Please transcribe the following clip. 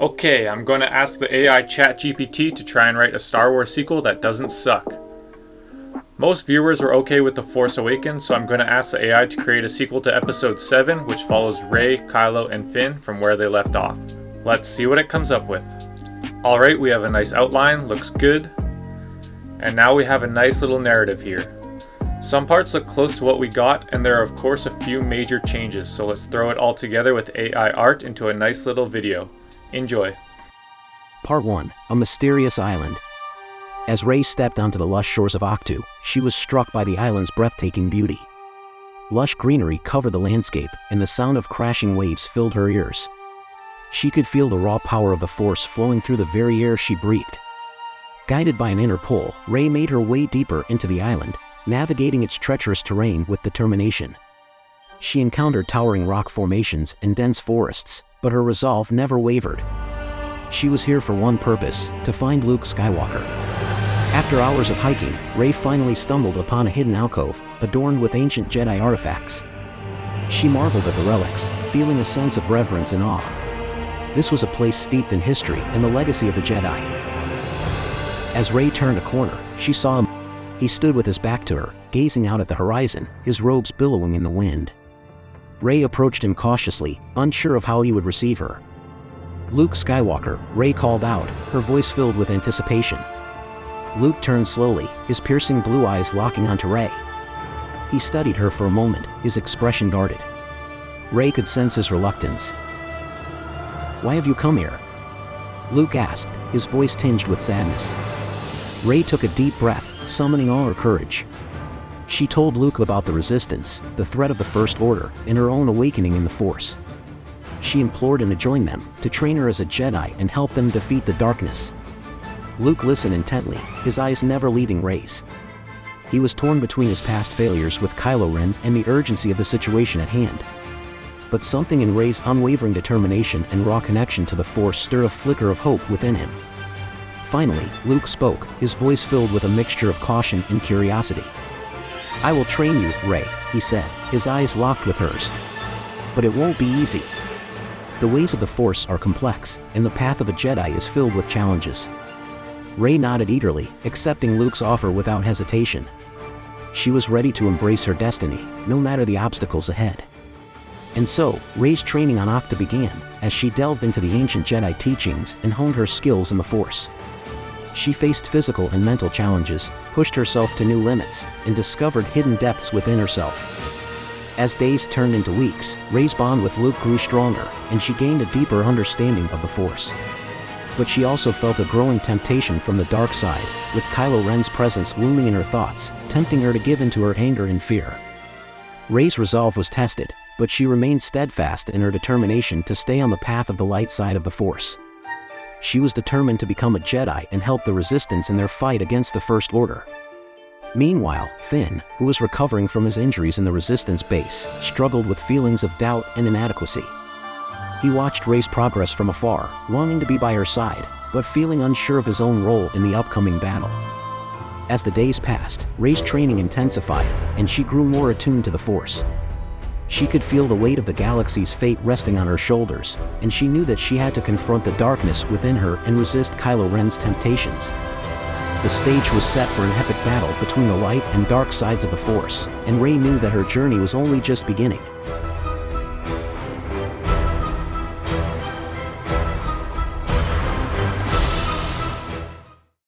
Okay, I'm going to ask the AI Chat GPT to try and write a Star Wars sequel that doesn't suck. Most viewers were okay with The Force Awakens, so I'm going to ask the AI to create a sequel to Episode 7, which follows Rey, Kylo, and Finn from where they left off. Let's see what it comes up with. Alright, we have a nice outline, looks good. And now we have a nice little narrative here. Some parts look close to what we got, and there are of course a few major changes, so let's throw it all together with AI art into a nice little video. Enjoy. Part 1. A Mysterious Island. As Rey stepped onto the lush shores of Ahch-To, she was struck by the island's breathtaking beauty. Lush greenery covered the landscape, and the sound of crashing waves filled her ears. She could feel the raw power of the Force flowing through the very air she breathed. Guided by an inner pull, Rey made her way deeper into the island, navigating its treacherous terrain with determination. She encountered towering rock formations and dense forests, but her resolve never wavered. She was here for one purpose: to find Luke Skywalker. After hours of hiking, Rey finally stumbled upon a hidden alcove, adorned with ancient Jedi artifacts. She marveled at the relics, feeling a sense of reverence and awe. This was a place steeped in history and the legacy of the Jedi. As Rey turned a corner, she saw him. He stood with his back to her, gazing out at the horizon, his robes billowing in the wind. Rey approached him cautiously, unsure of how he would receive her. "Luke Skywalker," Rey called out, her voice filled with anticipation. Luke turned slowly, his piercing blue eyes locking onto Rey. He studied her for a moment, his expression guarded. Rey could sense his reluctance. "Why have you come here?" Luke asked, his voice tinged with sadness. Rey took a deep breath, summoning all her courage. She told Luke about the Resistance, the threat of the First Order, and her own awakening in the Force. She implored him to join them, to train her as a Jedi and help them defeat the darkness. Luke listened intently, his eyes never leaving Rey's. He was torn between his past failures with Kylo Ren and the urgency of the situation at hand. But something in Rey's unwavering determination and raw connection to the Force stirred a flicker of hope within him. Finally, Luke spoke, his voice filled with a mixture of caution and curiosity. "I will train you, Rey," he said, his eyes locked with hers. "But it won't be easy. The ways of the Force are complex, and the path of a Jedi is filled with challenges." Rey nodded eagerly, accepting Luke's offer without hesitation. She was ready to embrace her destiny, no matter the obstacles ahead. And so, Rey's training on Ahch-To began, as she delved into the ancient Jedi teachings and honed her skills in the Force. She faced physical and mental challenges, pushed herself to new limits, and discovered hidden depths within herself. As days turned into weeks, Rey's bond with Luke grew stronger, and she gained a deeper understanding of the Force. But she also felt a growing temptation from the dark side, with Kylo Ren's presence looming in her thoughts, tempting her to give in to her anger and fear. Rey's resolve was tested, but she remained steadfast in her determination to stay on the path of the light side of the Force. She was determined to become a Jedi and help the Resistance in their fight against the First Order. Meanwhile, Finn, who was recovering from his injuries in the Resistance base, struggled with feelings of doubt and inadequacy. He watched Rey's progress from afar, longing to be by her side, but feeling unsure of his own role in the upcoming battle. As the days passed, Rey's training intensified, and she grew more attuned to the Force. She could feel the weight of the galaxy's fate resting on her shoulders, and she knew that she had to confront the darkness within her and resist Kylo Ren's temptations. The stage was set for an epic battle between the light and dark sides of the Force, and Rey knew that her journey was only just beginning.